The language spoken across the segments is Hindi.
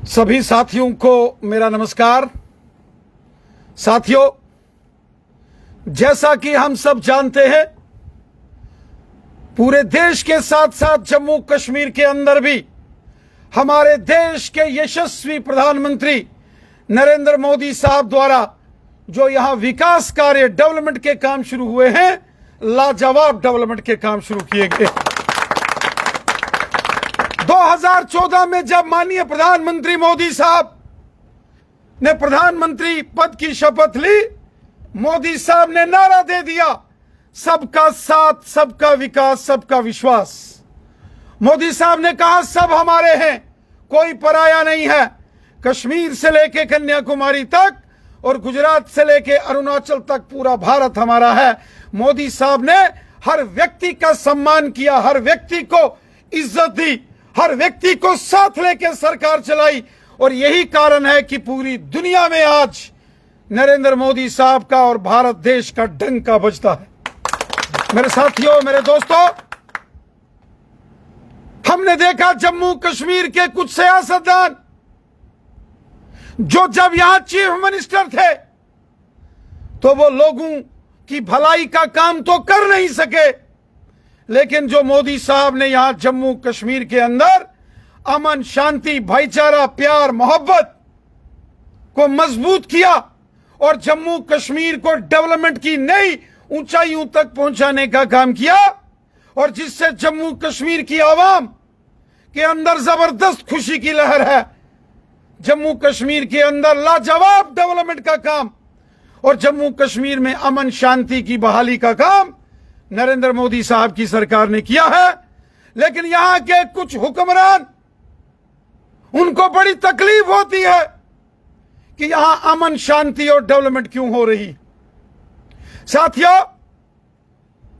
सभी साथियों को मेरा नमस्कार। साथियों, जैसा कि हम सब जानते हैं, पूरे देश के साथ साथ जम्मू कश्मीर के अंदर भी हमारे देश के यशस्वी प्रधानमंत्री नरेंद्र मोदी साहब द्वारा जो यहां विकास कार्य डेवलपमेंट के काम शुरू हुए हैं, लाजवाब डेवलपमेंट के काम शुरू किए गए। 2014 में जब माननीय प्रधानमंत्री मोदी साहब ने प्रधानमंत्री पद की शपथ ली, मोदी साहब ने नारा दे दिया, सबका साथ, सबका विकास, सबका विश्वास। मोदी साहब ने कहा, सब हमारे हैं, कोई पराया नहीं है। कश्मीर से लेके कन्याकुमारी तक और गुजरात से लेके अरुणाचल तक पूरा भारत हमारा है। मोदी साहब ने हर व्यक्ति का सम्मान किया, हर व्यक्ति को इज्जत दी, हर व्यक्ति को साथ लेके सरकार चलाई। और यही कारण है कि पूरी दुनिया में आज नरेंद्र मोदी साहब का और भारत देश का डंका बजता है। मेरे साथियों, मेरे दोस्तों, हमने देखा जम्मू कश्मीर के कुछ सियासतदान जो जब यहां चीफ मिनिस्टर थे तो वो लोगों की भलाई का काम तो कर नहीं सके, लेकिन जो मोदी साहब ने यहां जम्मू कश्मीर के अंदर अमन, शांति, भाईचारा, प्यार, मोहब्बत को मजबूत किया और जम्मू कश्मीर को डेवलपमेंट की नई ऊंचाइयों तक पहुंचाने का काम किया, और जिससे जम्मू कश्मीर की आवाम के अंदर जबरदस्त खुशी की लहर है। जम्मू कश्मीर के अंदर लाजवाब डेवलपमेंट का काम और जम्मू कश्मीर में अमन शांति की बहाली का काम नरेंद्र मोदी साहब की सरकार ने किया है। लेकिन यहां के कुछ हुक्मरान, उनको बड़ी तकलीफ होती है कि यहां अमन शांति और डेवलपमेंट क्यों हो रही। साथियों,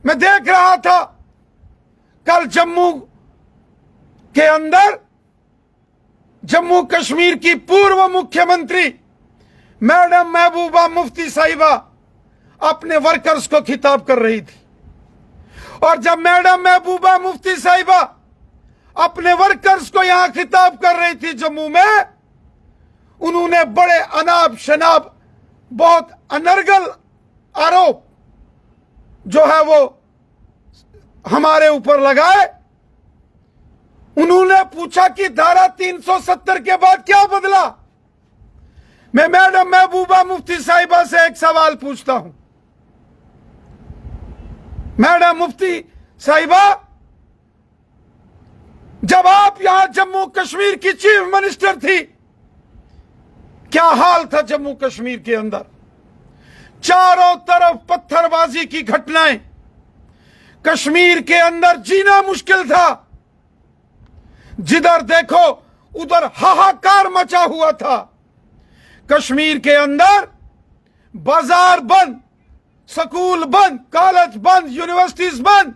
मैं देख रहा था कल जम्मू के अंदर जम्मू कश्मीर की पूर्व मुख्यमंत्री मैडम महबूबा मुफ्ती साहिबा अपने वर्कर्स को खिताब कर रही थी। और जब मैडम महबूबा मुफ्ती साहिबा अपने वर्कर्स को यहां खिताब कर रही थी जम्मू में, उन्होंने बड़े अनाप शनाप, बहुत अनर्गल आरोप जो है वो हमारे ऊपर लगाए। उन्होंने पूछा कि धारा 370 के बाद क्या बदला। मैं मैडम महबूबा मुफ्ती साहिबा से एक सवाल पूछता हूं, मैडम मुफ्ती साहिबा, जब आप यहां जम्मू कश्मीर की चीफ मिनिस्टर थी, क्या हाल था जम्मू कश्मीर के अंदर? चारों तरफ पत्थरबाजी की घटनाएं, कश्मीर के अंदर जीना मुश्किल था। जिधर देखो उधर हाहाकार मचा हुआ था। कश्मीर के अंदर बाजार बंद, स्कूल बंद, कॉलेज बंद, यूनिवर्सिटीज बंद,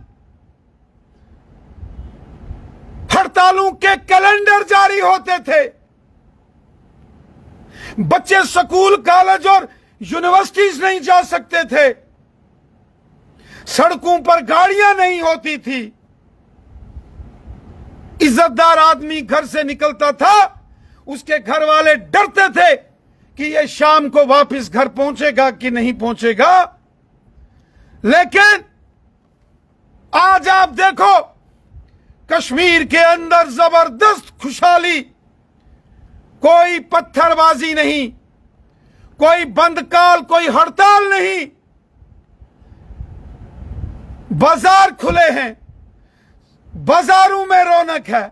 हड़तालों के कैलेंडर जारी होते थे। बच्चे स्कूल, कॉलेज और यूनिवर्सिटीज नहीं जा सकते थे। सड़कों पर गाड़ियां नहीं होती थी। इज्जतदार आदमी घर से निकलता था, उसके घर वाले डरते थे कि ये शाम को वापस घर पहुंचेगा कि नहीं पहुंचेगा। लेकिन आज आप देखो, कश्मीर के अंदर जबरदस्त खुशहाली, कोई पत्थरबाजी नहीं, कोई बंदकाल, कोई हड़ताल नहीं। बाजार खुले हैं, बाजारों में रौनक है,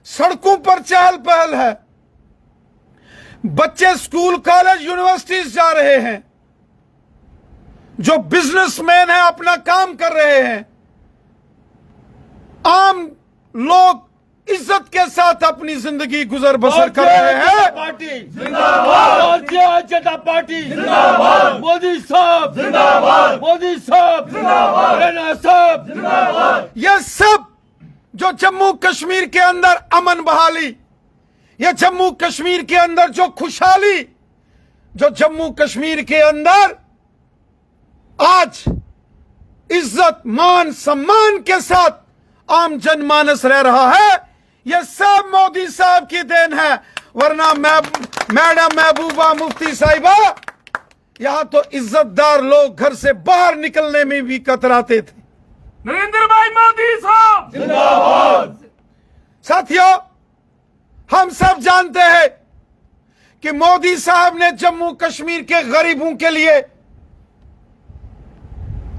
सड़कों पर चहल पहल है, बच्चे स्कूल, कॉलेज, यूनिवर्सिटीज जा रहे हैं, जो बिजनेसमैन है अपना काम कर रहे हैं, आम लोग इज्जत के साथ अपनी जिंदगी गुजर बसर कर रहे हैं। पार्टी जिंदाबाद, भारतीय जनता पार्टी जिंदाबाद, मोदी साहब जिंदाबाद, मोदी साहब जिंदाबाद, रैना साहब जिंदाबाद। यह सब जो जम्मू कश्मीर के अंदर अमन बहाली, यह जम्मू कश्मीर के अंदर जो खुशहाली, जो जम्मू कश्मीर के अंदर आज इज्जत, मान, सम्मान के साथ आम जनमानस रह रहा है, यह सब मोदी साहब की देन है। वरना मैडम महबूबा मुफ्ती साहिबा यहां तो इज्जतदार लोग घर से बाहर निकलने में भी कतराते थे। नरेंद्र भाई मोदी साहब जिंदाबाद। साथियों, हम सब जानते हैं कि मोदी साहब ने जम्मू कश्मीर के गरीबों के लिए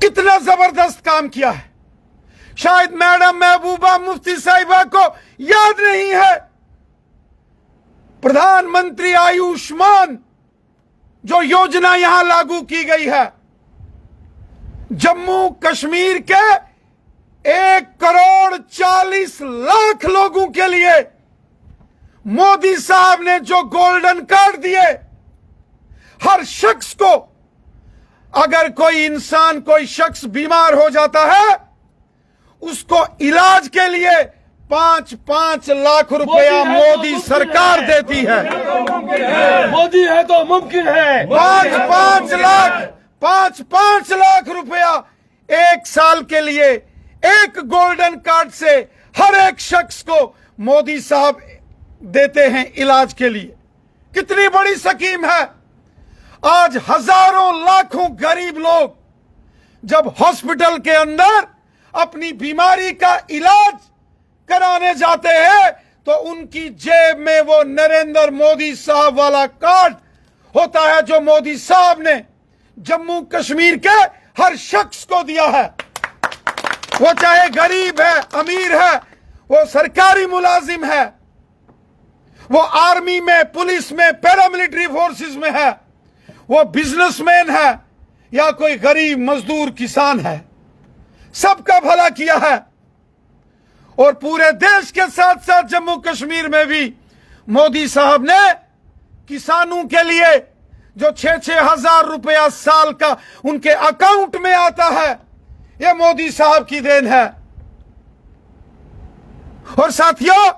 कितना जबरदस्त काम किया है। शायद मैडम महबूबा मुफ्ती साहिबा को याद नहीं है, प्रधानमंत्री आयुष्मान जो योजना यहां लागू की गई है, जम्मू कश्मीर के 1,40,00,000 लोगों के लिए मोदी साहब ने जो गोल्डन कार्ड दिए, हर शख्स को, अगर कोई इंसान, कोई शख्स बीमार हो जाता है, उसको इलाज के लिए 5-5 लाख रुपया मोदी सरकार देती है। मोदी है तो मुमकिन है। 5-5 लाख रुपया एक साल के लिए एक गोल्डन कार्ड से हर एक शख्स को मोदी साहब देते हैं इलाज के लिए। कितनी बड़ी स्कीम है। आज हजारों लाखों गरीब लोग जब हॉस्पिटल के अंदर अपनी बीमारी का इलाज कराने जाते हैं तो उनकी जेब में वो नरेंद्र मोदी साहब वाला कार्ड होता है जो मोदी साहब ने जम्मू कश्मीर के हर शख्स को दिया है। वो चाहे गरीब है, अमीर है, वो सरकारी मुलाजिम है, वो आर्मी में, पुलिस में, पैरामिलिट्री फोर्सेस में है, वो बिजनेसमैन है या कोई गरीब मजदूर किसान है, सबका भला किया है। और पूरे देश के साथ साथ जम्मू कश्मीर में भी मोदी साहब ने किसानों के लिए जो 6-6 हजार रुपया साल का उनके अकाउंट में आता है, यह मोदी साहब की देन है। और साथियों,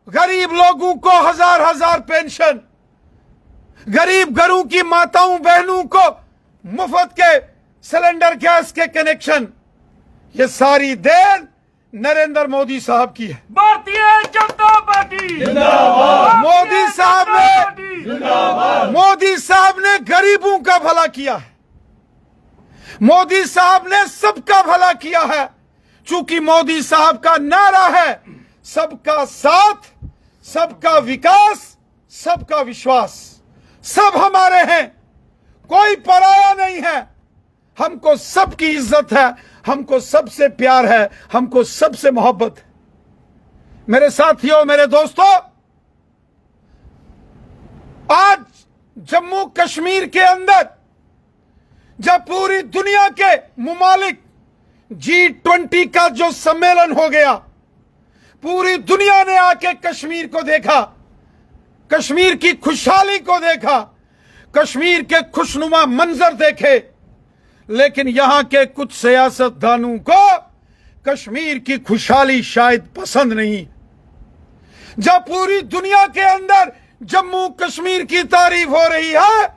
गरीब लोगों को हजार पेंशन, गरीब घरों की माताओं बहनों को मुफ्त के सिलेंडर गैस के कनेक्शन, ये सारी देन नरेंद्र मोदी साहब की है। भारतीय जनता पार्टी जिंदाबाद। मोदी साहब ने गरीबों का भला किया है। मोदी साहब ने सबका भला किया है। चूंकि मोदी साहब का नारा है सबका साथ, सबका विकास, सबका विश्वास। सब हमारे हैं, कोई पराया नहीं है। हमको सबकी इज्जत है, हमको सबसे प्यार है, हमको सबसे मोहब्बत है। मेरे साथियों, मेरे दोस्तों, आज जम्मू कश्मीर के अंदर जब पूरी दुनिया के मुमालिक G20 का जो सम्मेलन हो गया, पूरी दुनिया ने आके कश्मीर को देखा, कश्मीर की खुशहाली को देखा, कश्मीर के खुशनुमा मंजर देखे, लेकिन यहां के कुछ सियासतदानों को कश्मीर की खुशहाली शायद पसंद नहीं। जब पूरी दुनिया के अंदर जम्मू कश्मीर की तारीफ हो रही है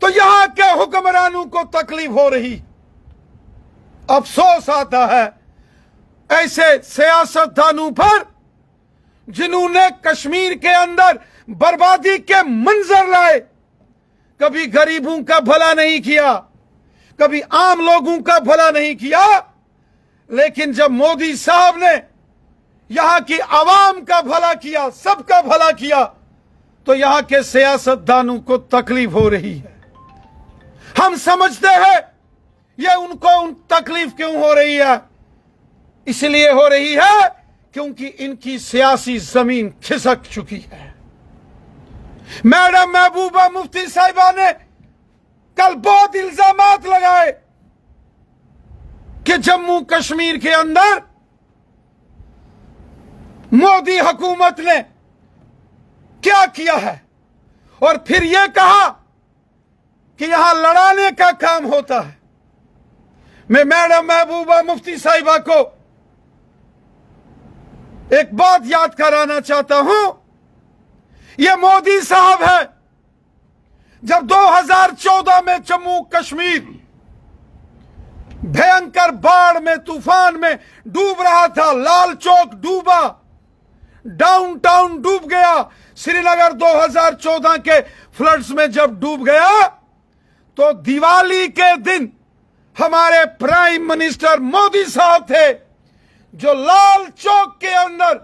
तो यहां के हुक्मरानों को तकलीफ हो रही। अफसोस आता है ऐसे सियासतदानों पर जिन्होंने कश्मीर के अंदर बर्बादी के मंजर लाए, कभी गरीबों का भला नहीं किया, कभी आम लोगों का भला नहीं किया। लेकिन जब मोदी साहब ने यहां की आवाम का भला किया, सबका भला किया, तो यहां के सियासतदानों को तकलीफ हो रही है। हम समझते हैं यह उनको तकलीफ क्यों हो रही है। इसलिए हो रही है क्योंकि इनकी सियासी जमीन खिसक चुकी है। मैडम महबूबा मुफ्ती साहिबा ने कल बहुत इल्जामात लगाए कि जम्मू कश्मीर के अंदर मोदी हुकूमत ने क्या किया है, और फिर यह कहा कि यहां लड़ाने का काम होता है। मैं मैडम महबूबा मुफ्ती साहिबा को एक बात याद कराना चाहता हूं। यह मोदी साहब है, जब 2014 में जम्मू कश्मीर भयंकर बाढ़ में, तूफान में डूब रहा था, लाल चौक डूबा, डाउनटाउन डूब गया, श्रीनगर 2014 के फ्लड्स में जब डूब गया तो दिवाली के दिन हमारे प्राइम मिनिस्टर मोदी साहब थे जो लाल चौक के अंदर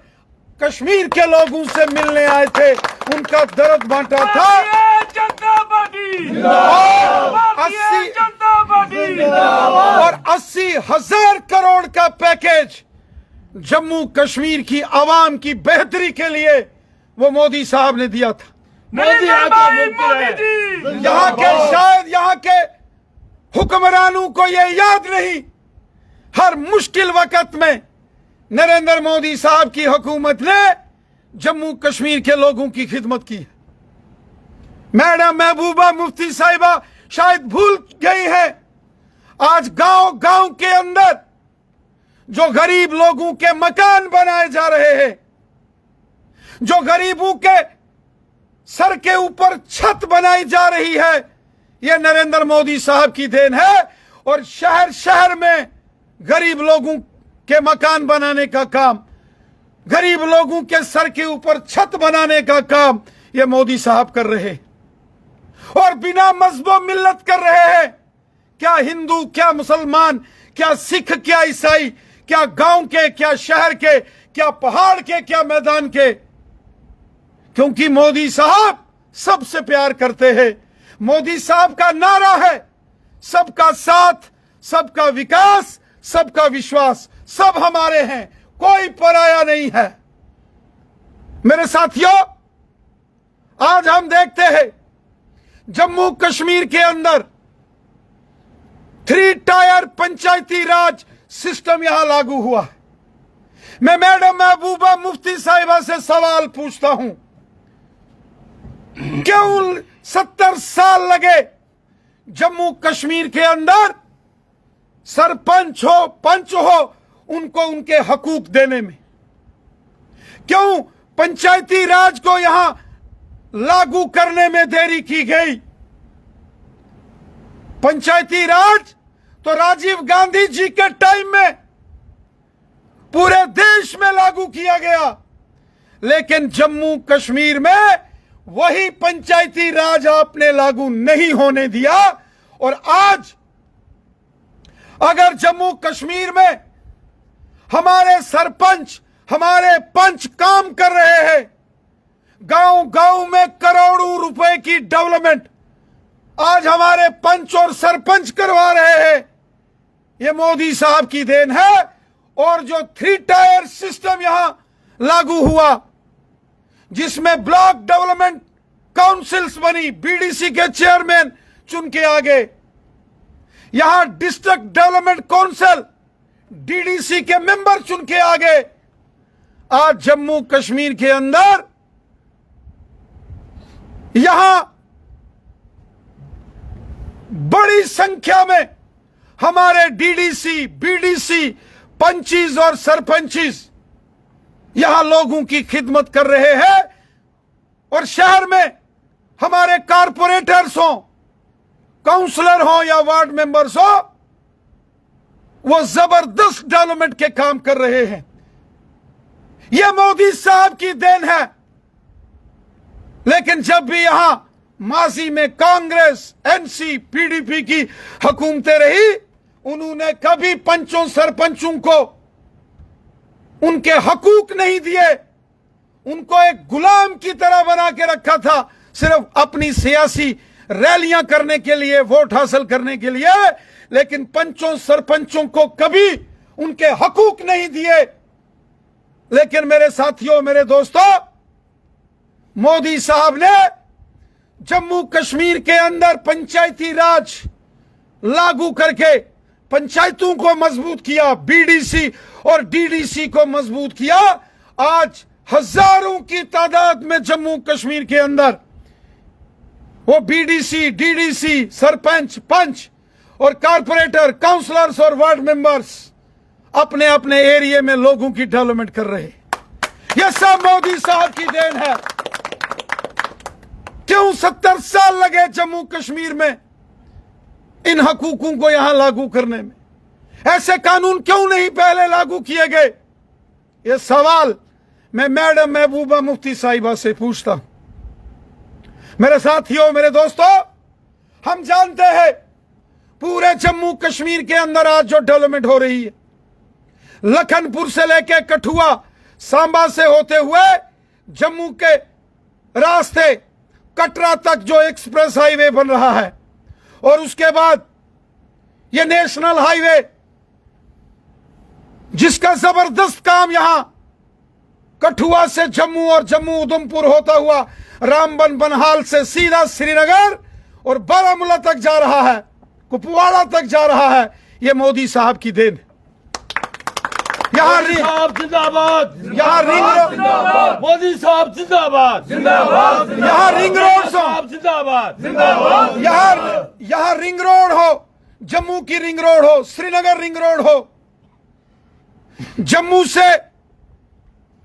कश्मीर के लोगों से मिलने आए थे, उनका दर्द बांटा था। जनता पार्टी और 80,000 करोड़ का पैकेज जम्मू कश्मीर की आवाम की बेहतरी के लिए वो मोदी साहब ने दिया था। मोदी यहाँ के शायद यहाँ के हुक्मरानों को ये याद नहीं, हर मुश्किल वक्त में नरेंद्र मोदी साहब की हुकूमत ने जम्मू कश्मीर के लोगों की खिदमत की है। मैडम महबूबा मुफ्ती साहिबा शायद भूल गई है, आज गांव गांव के अंदर जो गरीब लोगों के मकान बनाए जा रहे हैं, जो गरीबों के सर के ऊपर छत बनाई जा रही है, यह नरेंद्र मोदी साहब की देन है। और शहर शहर में गरीब लोगों के मकान बनाने का काम, गरीब लोगों के सर के ऊपर छत बनाने का काम यह मोदी साहब कर रहे हैं, और बिना मजहब मिल्लत कर रहे हैं। क्या हिंदू, क्या मुसलमान, क्या सिख, क्या ईसाई, क्या गांव के, क्या शहर के, क्या पहाड़ के, क्या मैदान के, क्योंकि मोदी साहब सबसे प्यार करते हैं। मोदी साहब का नारा है सबका साथ, सबका विकास, सबका विश्वास, सब हमारे हैं, कोई पराया नहीं है। मेरे साथियों, आज हम देखते हैं जम्मू कश्मीर के अंदर 3 टायर पंचायती राज सिस्टम यहां लागू हुआ है। मैं मैडम महबूबा मुफ्ती साहिबा से सवाल पूछता हूं, क्यों 70 साल लगे जम्मू कश्मीर के अंदर सरपंच हो, पंच हो, उनको उनके हकूक देने में? क्यों पंचायती राज को यहां लागू करने में देरी की गई? पंचायती राज तो राजीव गांधी जी के टाइम में पूरे देश में लागू किया गया, लेकिन जम्मू कश्मीर में वही पंचायती राज आपने लागू नहीं होने दिया। और आज अगर जम्मू कश्मीर में हमारे सरपंच, हमारे पंच काम कर रहे हैं, गांव गांव में करोड़ों रुपए की डेवलपमेंट आज हमारे पंच और सरपंच करवा रहे हैं, ये मोदी साहब की देन है। और जो 3 टायर सिस्टम यहां लागू हुआ, जिसमें ब्लॉक डेवलपमेंट काउंसिल्स बनी, बीडीसी के चेयरमैन चुन के आगे, यहां डिस्ट्रिक्ट डेवलपमेंट काउंसिल डीडीसी के मेंबर चुन के आगे, आज जम्मू कश्मीर के अंदर यहां बड़ी संख्या में हमारे डीडीसी, बीडीसी, पंचीज और सरपंचीज यहां लोगों की खिदमत कर रहे हैं। और शहर में हमारे कारपोरेटर्स हो, काउंसलर हो या वार्ड मेंबर्स हो, वो जबरदस्त डेवलपमेंट के काम कर रहे हैं। यह मोदी साहब की देन है। लेकिन जब भी यहां माजी में कांग्रेस, एनसी, पीडीपी की हुकूमतें रही, उन्होंने कभी पंचों सरपंचों को उनके हकूक नहीं दिए, उनको एक गुलाम की तरह बना के रखा था, सिर्फ अपनी सियासी रैलियां करने के लिए, वोट हासिल करने के लिए। लेकिन पंचों सरपंचों को कभी उनके हकूक नहीं दिए। लेकिन मेरे साथियों, मेरे दोस्तों, मोदी साहब ने जम्मू कश्मीर के अंदर पंचायती राज लागू करके पंचायतों को मजबूत किया, बीडीसी और डीडीसी को मजबूत किया। आज हजारों की तादाद में जम्मू कश्मीर के अंदर वो बीडीसी, डीडीसी, सरपंच, पंच और कारपोरेटर, काउंसलर्स और वार्ड मेंबर्स अपने अपने एरिया में लोगों की डेवलपमेंट कर रहे हैं। यह सब मोदी साहब की देन है। क्यों 70 साल लगे जम्मू कश्मीर में इन हकूकों को यहां लागू करने में? ऐसे कानून क्यों नहीं पहले लागू किए गए? यह सवाल मैं मैडम महबूबा मुफ्ती साहिबा से पूछता हूं, मेरे साथियों, मेरे दोस्तों, हम जानते हैं पूरे जम्मू कश्मीर के अंदर आज जो डेवलपमेंट हो रही है, लखनपुर से लेकर कठुआ, सांबा से होते हुए जम्मू के रास्ते कटरा तक जो एक्सप्रेस हाईवे बन रहा है, और उसके बाद ये नेशनल हाईवे जिसका जबरदस्त काम यहां कठुआ से जम्मू और जम्मू उधमपुर होता हुआ रामबन बनहाल से सीधा श्रीनगर और बारामूला तक जा रहा है, कुपवाड़ा तक जा रहा है, ये मोदी साहब की देन। मोदी साहब जिंदाबाद, यहाँ रिंग रोड, मोदी साहब जिंदाबाद, यहाँ रिंग रोड साहब जिंदाबाद, यहाँ रिंग रोड हो, जम्मू की रिंग रोड हो, श्रीनगर रिंग रोड हो, जम्मू से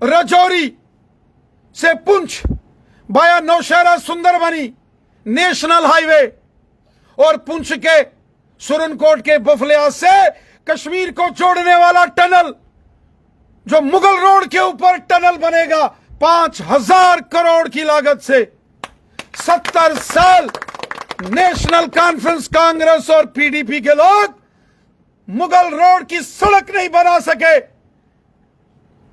रजौरी से पुंछ बाया नौशहरा सुंदरबनी नेशनल हाईवे, और पुंछ के सुरनकोट के बफलिया से कश्मीर को जोड़ने वाला टनल, जो मुगल रोड के ऊपर टनल बनेगा 5,000 करोड़ की लागत से। 70 साल नेशनल कॉन्फ्रेंस कांग्रेस और पीडीपी के लोग मुगल रोड की सड़क नहीं बना सके।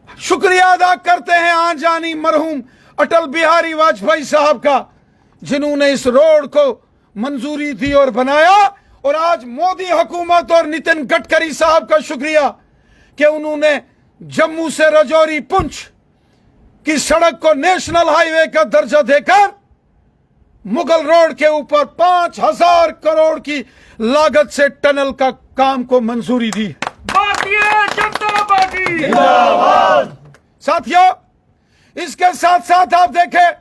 शुक्रिया अदा करते हैं आजानी मरहूम अटल बिहारी वाजपेयी साहब का, जिन्होंने इस रोड को मंजूरी दी और बनाया, और आज मोदी हुकूमत और नितिन गडकरी साहब का शुक्रिया कि उन्होंने जम्मू से रजौरी पुंछ की सड़क को नेशनल हाईवे का दर्जा देकर मुगल रोड के ऊपर 5,000 करोड़ की लागत से टनल का काम को मंजूरी दी। भारतीय जनता पार्टी जिंदाबाद। साथियों, इसके साथ साथ आप देखें,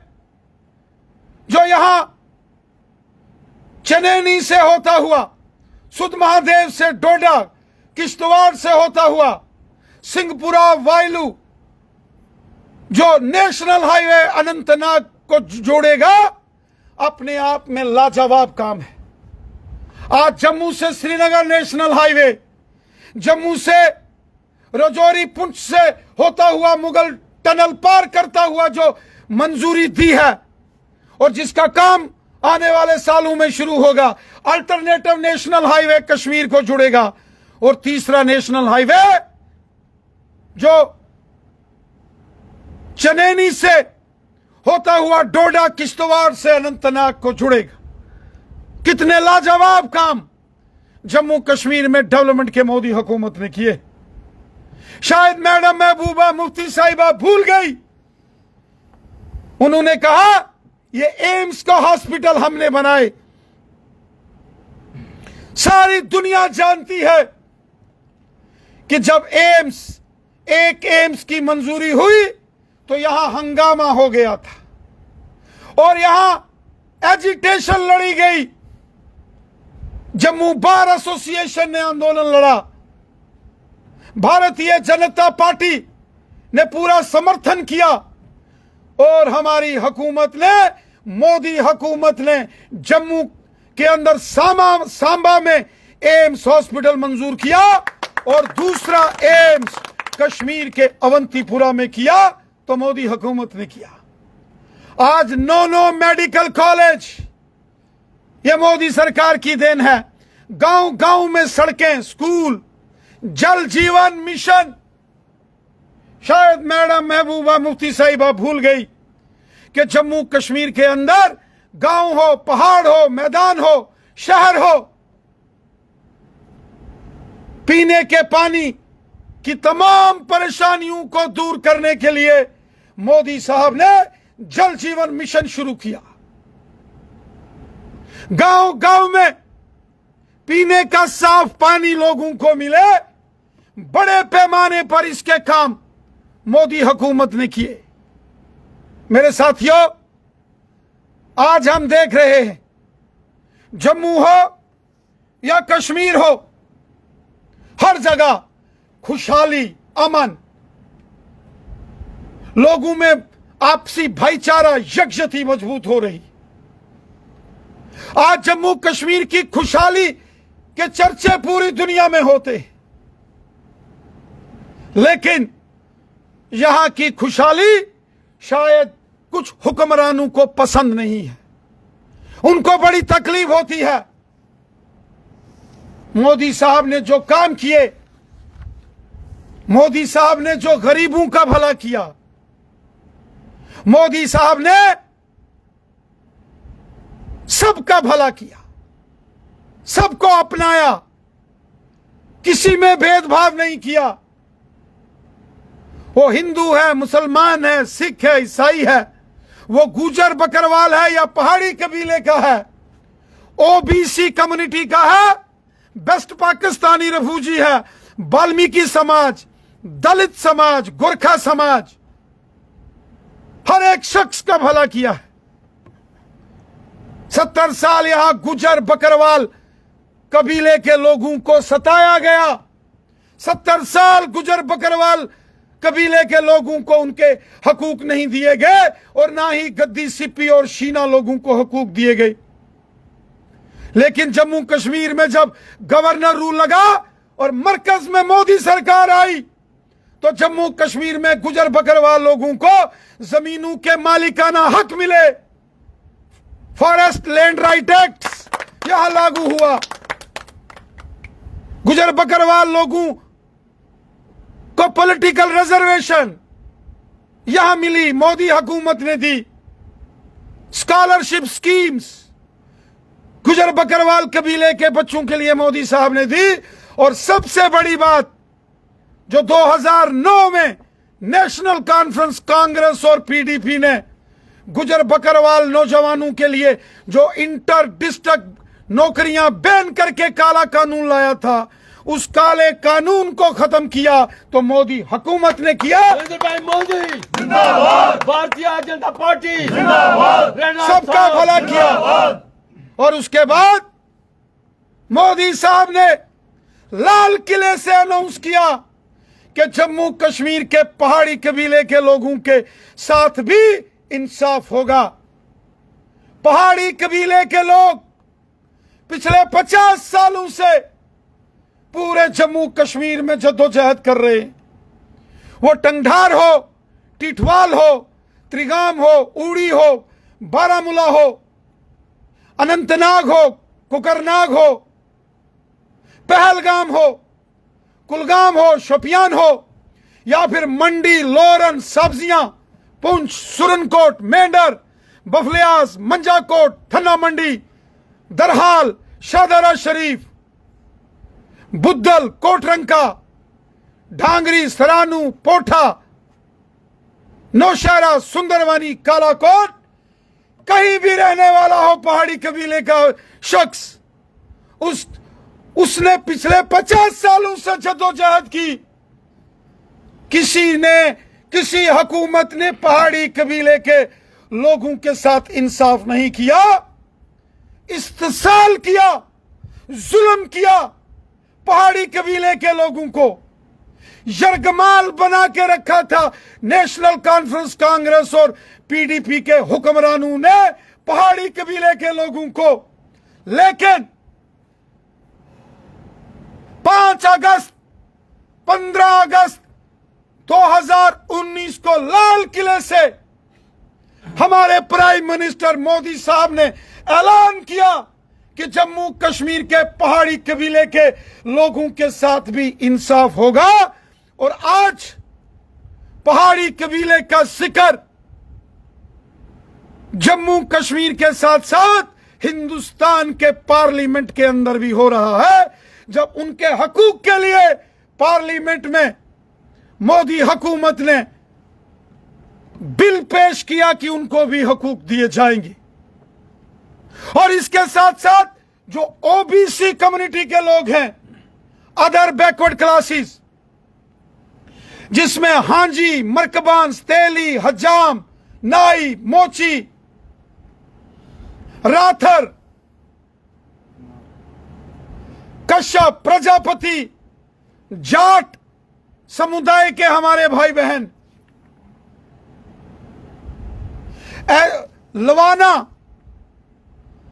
जो यहां चनैनी से होता हुआ, सुध महादेव से डोडा, किश्तवाड़ से होता हुआ सिंहपुरा वायलू, जो नेशनल हाईवे अनंतनाग को जोड़ेगा, अपने आप में लाजवाब काम है। आज जम्मू से श्रीनगर नेशनल हाईवे, जम्मू से रजौरी पुंछ से होता हुआ मुगल टनल पार करता हुआ जो मंजूरी दी है, और जिसका काम आने वाले सालों में शुरू होगा, अल्टरनेटिव नेशनल हाईवे कश्मीर को जुड़ेगा, और तीसरा नेशनल हाईवे जो चनैनी से होता हुआ डोडा, किश्तवाड़ से अनंतनाग को जुड़ेगा। कितने लाजवाब काम जम्मू कश्मीर में डेवलपमेंट के मोदी हुकूमत ने किए। शायद मैडम महबूबा मुफ्ती साहिबा भूल गई, उन्होंने कहा ये एम्स का हॉस्पिटल हमने बनाए। सारी दुनिया जानती है कि जब एक एम्स की मंजूरी हुई तो यहां हंगामा हो गया था और यहां एजिटेशन लड़ी गई। जम्मू बार एसोसिएशन ने आंदोलन लड़ा, भारतीय जनता पार्टी ने पूरा समर्थन किया, और हमारी हुकूमत ने, मोदी हुकूमत ने जम्मू के अंदर सांबा में एम्स हॉस्पिटल मंजूर किया, और दूसरा एम्स कश्मीर के अवंतीपुरा में किया तो मोदी हुकूमत ने किया। आज 9 मेडिकल कॉलेज, ये मोदी सरकार की देन है। गांव गांव में सड़कें, स्कूल, जल जीवन मिशन। शायद मैडम महबूबा मुफ्ती साहिबा भूल गई कि जम्मू कश्मीर के अंदर गांव हो, पहाड़ हो, मैदान हो, शहर हो, पीने के पानी की तमाम परेशानियों को दूर करने के लिए मोदी साहब ने जल जीवन मिशन शुरू किया। गांव गांव में पीने का साफ पानी लोगों को मिले, बड़े पैमाने पर इसके काम मोदी हुकूमत ने किए। मेरे साथियों, आज हम देख रहे हैं, जम्मू हो या कश्मीर हो, हर जगह खुशहाली, अमन, लोगों में आपसी भाईचारा, यकजहती मजबूत हो रही। आज जम्मू कश्मीर की खुशहाली के चर्चे पूरी दुनिया में होते हैं, लेकिन यहां की खुशहाली शायद कुछ हुक्मरानों को पसंद नहीं है, उनको बड़ी तकलीफ होती है। मोदी साहब ने जो काम किए, मोदी साहब ने जो गरीबों का भला किया, मोदी साहब ने सबका भला किया, सबको अपनाया, किसी में भेदभाव नहीं किया। वो हिंदू है, मुसलमान है, सिख है, ईसाई है, वो गुजर बकरवाल है या पहाड़ी कबीले का है, ओबीसी कम्युनिटी का है, बेस्ट पाकिस्तानी रफूजी है, वाल्मीकि समाज, दलित समाज, गोरखा समाज, हर एक शख्स का भला किया है। 70 साल यहां गुजर बकरवाल कबीले के लोगों को सताया गया। 70 साल गुजर बकरवाल कबीले के लोगों को उनके हकूक नहीं दिए गए और ना ही गद्दी, सिप्पी और शीना लोगों को हकूक दिए गए। लेकिन जम्मू कश्मीर में जब गवर्नर रूल लगा और मरकज में मोदी सरकार आई तो जम्मू कश्मीर में गुजर बकरवाल लोगों को जमीनों के मालिकाना हक मिले। फॉरेस्ट लैंड राइट एक्ट यहां लागू हुआ। गुजर बकरवाल लोगों को पॉलिटिकल रिजर्वेशन यहां मिली, मोदी हुकूमत ने दी। स्कॉलरशिप स्कीम्स गुजर बकरवाल कबीले के बच्चों के लिए मोदी साहब ने दी। और सबसे बड़ी बात जो 2009 में नेशनल कॉन्फ्रेंस कांग्रेस और पीडीपी ने गुजर बकरवाल नौजवानों के लिए जो इंटर डिस्ट्रिक्ट नौकरियां बैन करके काला कानून लाया था, उस काले कानून को खत्म किया तो मोदी हुकूमत ने किया। भाई मोदी जिंदाबाद, भारतीय जनता पार्टी जिंदाबाद, सबका भला किया। और उसके बाद मोदी साहब ने लाल किले से अनाउंस किया कि जम्मू कश्मीर के पहाड़ी कबीले के लोगों के साथ भी इंसाफ होगा। पहाड़ी कबीले के लोग पिछले 50 सालों से पूरे जम्मू कश्मीर में जद्दोजहद कर रहे हैं। वो टंगधार हो, टिठवाल हो, त्रिगाम हो, उड़ी हो, बारामूला हो, अनंतनाग हो, कुकरनाग हो, पहलगाम हो, कुलगाम हो, शोपियान हो, या फिर मंडी, लोरन, सब्जियां, पुंछ, सुरनकोट, मेंढर, बफलियास, मंजाकोट, थन्ना मंडी, दरहाल, शाहदरा शरीफ, बुद्धल, कोटरंका, ढांगरी, सरानू, पोठा, नौशहरा, सुंदरवानी, कालाकोट, कहीं भी रहने वाला हो पहाड़ी कबीले का शख्स, उसने पिछले 50 सालों से जद्दोजहद की। किसी हुकूमत ने पहाड़ी कबीले के लोगों के साथ इंसाफ नहीं किया, इस्तेसाल किया, जुल्म किया, पहाड़ी कबीले के लोगों को यरगमाल बना के रखा था। नेशनल कॉन्फ्रेंस कांग्रेस और पीडीपी के हुक्मरानों ने पहाड़ी कबीले के लोगों को। लेकिन 5 अगस्त 15 अगस्त 2019 को लाल किले से हमारे प्राइम मिनिस्टर मोदी साहब ने ऐलान किया कि जम्मू कश्मीर के पहाड़ी कबीले के लोगों के साथ भी इंसाफ होगा। और आज पहाड़ी कबीले का जिक्र जम्मू कश्मीर के साथ साथ हिंदुस्तान के पार्लियामेंट के अंदर भी हो रहा है, जब उनके हकूक के लिए पार्लियामेंट में मोदी हुकूमत ने बिल पेश किया कि उनको भी हकूक दिए जाएंगे। और इसके साथ साथ जो ओबीसी कम्युनिटी के लोग हैं, अदर बैकवर्ड क्लासेस, जिसमें हांजी, मरकबान, तेली, हजाम, नाई, मोची, राथर, कश्यप, प्रजापति, जाट समुदाय के हमारे भाई बहन, लवाना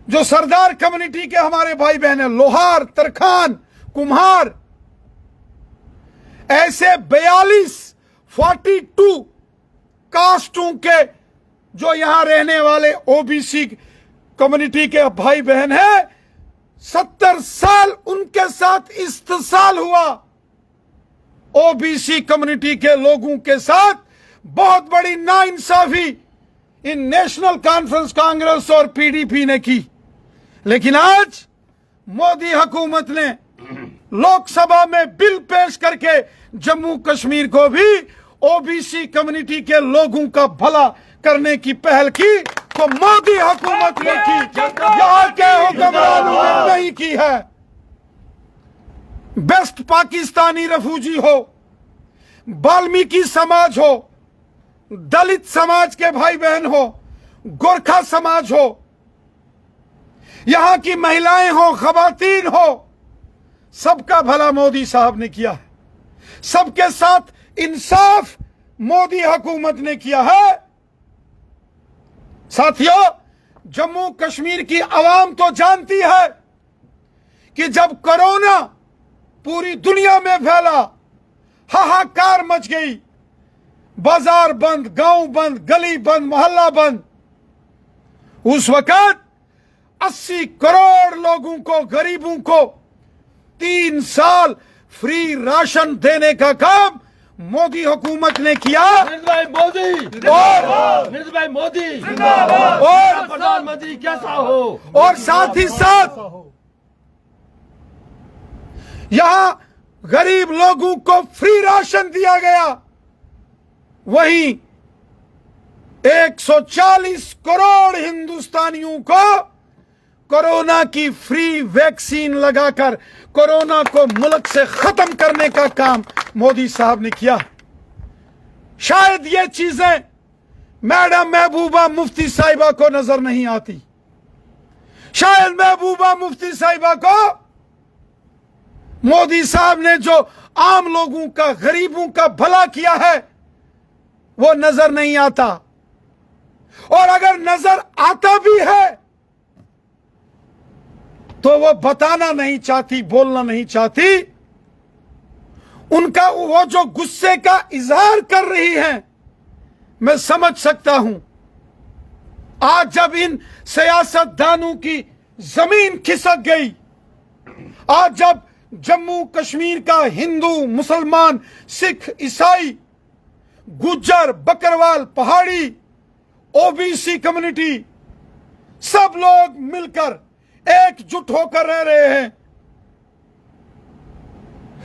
जो सरदार कम्युनिटी के हमारे भाई बहन हैं, लोहार, तरखान, कुम्हार, ऐसे 42 42 कास्टों के जो यहां रहने वाले ओबीसी कम्युनिटी के भाई बहन हैं, 70 साल उनके साथ इस्तेसाल हुआ। ओबीसी कम्युनिटी के लोगों के साथ बहुत बड़ी नाइंसाफी इन नेशनल कॉन्फ्रेंस कांग्रेस और पीडीपी ने की। लेकिन आज मोदी हुकूमत ने लोकसभा में बिल पेश करके जम्मू कश्मीर को भी ओबीसी कम्युनिटी के लोगों का भला करने की पहल की, तो मोदी हुकूमत ने की, यहां के हुक्मरानों ने नहीं की है। बेस्ट पाकिस्तानी रेफ्यूजी हो, वाल्मीकि समाज हो, दलित समाज के भाई बहन हो, गोरखा समाज हो, यहां की महिलाएं हो, खवातीन हो, सबका भला मोदी साहब ने किया है। सबके साथ इंसाफ मोदी हुकूमत ने किया है। साथियों, जम्मू कश्मीर की आवाम तो जानती है कि जब कोरोना पूरी दुनिया में फैला, हाहाकार मच गई, बाजार बंद, गांव बंद, गली बंद, मोहल्ला बंद, उस वक्त 80 करोड़ लोगों को, गरीबों को 3 साल फ्री राशन देने का काम मोदी हुकूमत ने किया। भाई मोदी और भाई मोदी और प्रधानमंत्री कैसा हो, और साथ ही साथ यहां गरीब लोगों को फ्री राशन दिया गया। वहीं 140 करोड़ हिंदुस्तानियों को कोरोना की फ्री वैक्सीन लगाकर कोरोना को मुल्क से खत्म करने का काम मोदी साहब ने किया। शायद ये चीजें मैडम महबूबा मुफ्ती साहिबा को नजर नहीं आती। शायद महबूबा मुफ्ती साहिबा को मोदी साहब ने जो आम लोगों का, गरीबों का भला किया है वो नजर नहीं आता। और अगर नजर आता भी है तो वो बताना नहीं चाहती, बोलना नहीं चाहती। उनका वो जो गुस्से का इजहार कर रही हैं, मैं समझ सकता हूं। आज जब इन सियासतदानों की जमीन खिसक गई, आज जब जम्मू कश्मीर का हिंदू, मुसलमान, सिख, ईसाई, गुज्जर, बकरवाल, पहाड़ी, ओबीसी कम्युनिटी सब लोग मिलकर एकजुट होकर रह रहे हैं,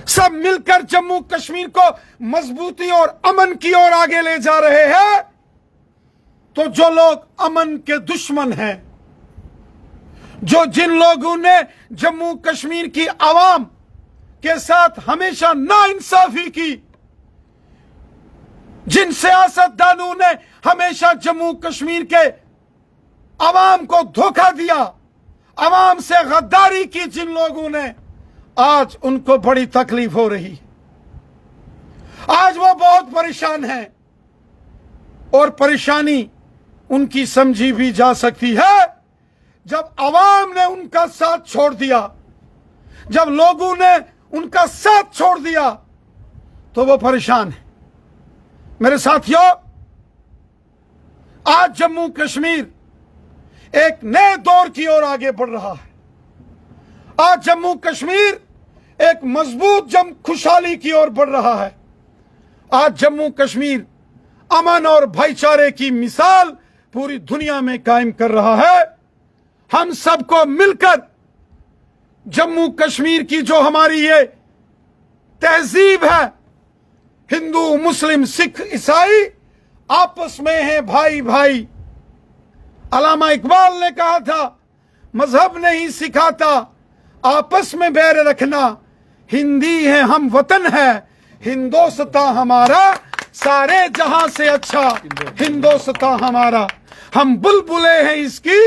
सब मिलकर जम्मू कश्मीर को मजबूती और अमन की ओर आगे ले जा रहे हैं, तो जो लोग अमन के दुश्मन हैं, जिन लोगों ने जम्मू कश्मीर की आवाम के साथ हमेशा नाइंसाफी की, जिन सियासतदानों ने हमेशा जम्मू कश्मीर के आवाम को धोखा दिया, आवाम से गद्दारी की, जिन लोगों ने, आज उनको बड़ी तकलीफ हो रही। आज वो बहुत परेशान हैं और परेशानी उनकी समझी भी जा सकती है। जब आवाम ने उनका साथ छोड़ दिया, जब लोगों ने उनका साथ छोड़ दिया, तो वो परेशान है। मेरे साथियों, आज जम्मू कश्मीर एक नए दौर की ओर आगे बढ़ रहा है। आज जम्मू कश्मीर एक मजबूत खुशहाली की ओर बढ़ रहा है। आज जम्मू कश्मीर अमन और भाईचारे की मिसाल पूरी दुनिया में कायम कर रहा है। हम सबको मिलकर जम्मू कश्मीर की जो हमारी ये तहजीब है, हिंदू, मुस्लिम, सिख, ईसाई आपस में हैं भाई भाई। अल्लामा इकबाल ने कहा था, मजहब नहीं सिखाता आपस में बैर रखना, हिंदी है हम वतन है, हिंदोस्तां हमारा सारे जहां से अच्छा, हिंदोस्तां हमारा। हम बुलबुले हैं इसकी,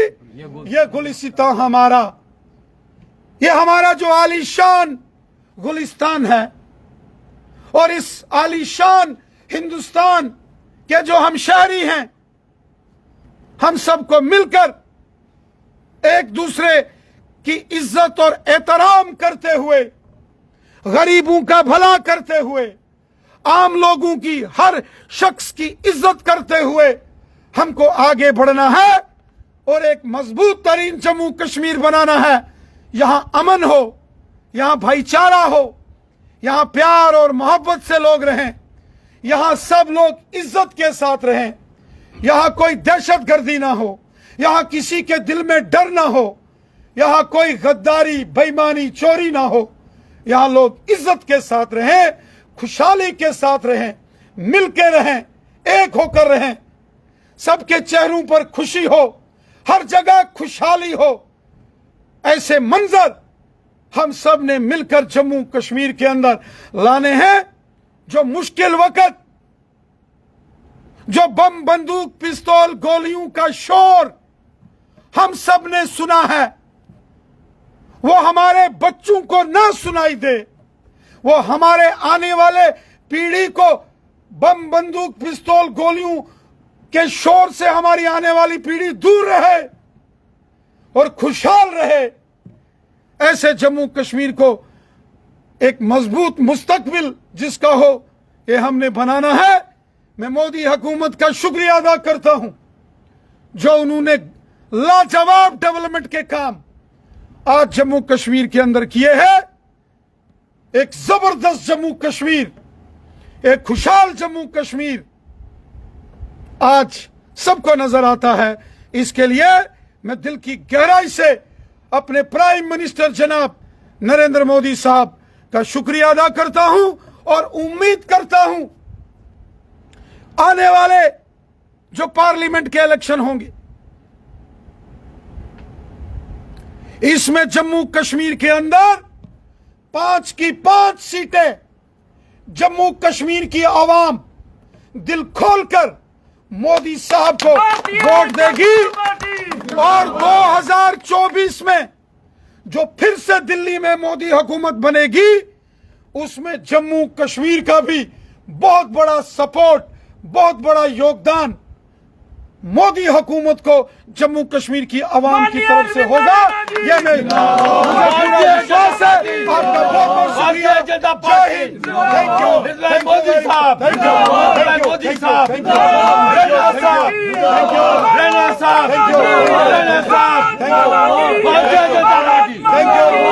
ये गुलिस्तां हमारा। ये हमारा जो आलीशान गुलिस्तान है, और इस आलीशान हिंदुस्तान के जो हम शहरी हैं, हम सबको मिलकर एक दूसरे की इज्जत और एहतराम करते हुए, गरीबों का भला करते हुए, आम लोगों की, हर शख्स की इज्जत करते हुए हमको आगे बढ़ना है और एक मजबूत तरीन जम्मू कश्मीर बनाना है। यहां अमन हो, यहां भाईचारा हो, यहां प्यार और मोहब्बत से लोग रहें, यहां सब लोग इज्जत के साथ रहें, यहां कोई दहशतगर्दी ना हो, यहां किसी के दिल में डर ना हो, यहां कोई गद्दारी, बेईमानी, चोरी ना हो, यहां लोग इज्जत के साथ रहें, खुशहाली के साथ रहें, मिल के रहें, एक होकर रहें, सबके चेहरों पर खुशी हो, हर जगह खुशहाली हो। ऐसे मंजर हम सब ने मिलकर जम्मू कश्मीर के अंदर लाने हैं। जो मुश्किल वक्त, जो बम, बंदूक, पिस्तौल, गोलियों का शोर हम सब ने सुना है, वो हमारे बच्चों को ना सुनाई दे, वो हमारे आने वाले पीढ़ी को बम, बंदूक, पिस्तौल, गोलियों के शोर से हमारी आने वाली पीढ़ी दूर रहे और खुशहाल रहे। ऐसे जम्मू कश्मीर को एक मजबूत मुस्तकबिल जिसका हो, ये हमने बनाना है। मैं मोदी हुकूमत का शुक्रिया अदा करता हूं जो उन्होंने लाजवाब डेवलपमेंट के काम आज जम्मू कश्मीर के अंदर किए हैं। एक जबरदस्त जम्मू कश्मीर, एक खुशहाल जम्मू कश्मीर आज सबको नजर आता है। इसके लिए मैं दिल की गहराई से अपने प्राइम मिनिस्टर जनाब नरेंद्र मोदी साहब का शुक्रिया अदा करता हूं और उम्मीद करता हूं आने वाले जो पार्लियामेंट के इलेक्शन होंगे, इसमें जम्मू कश्मीर के अंदर 5 की 5 सीटें जम्मू कश्मीर की आवाम दिल खोलकर मोदी साहब को वोट देगी और 2024 में जो फिर से दिल्ली में मोदी हुकूमत बनेगी, उसमें जम्मू कश्मीर का भी बहुत बड़ा सपोर्ट, बहुत बड़ा योगदान मोदी हुकूमत को जम्मू कश्मीर की आवाम की तरफ से होगा। ये मुझे पूरा विश्वास है। आपका बहुत बहुत शुक्रिया। जय हिंद। थैंक यू मोदी साहब, मोदी साहब, रैना साहब, रैना साहब, रैना साहब, Bharatiya Janata party. Thank you.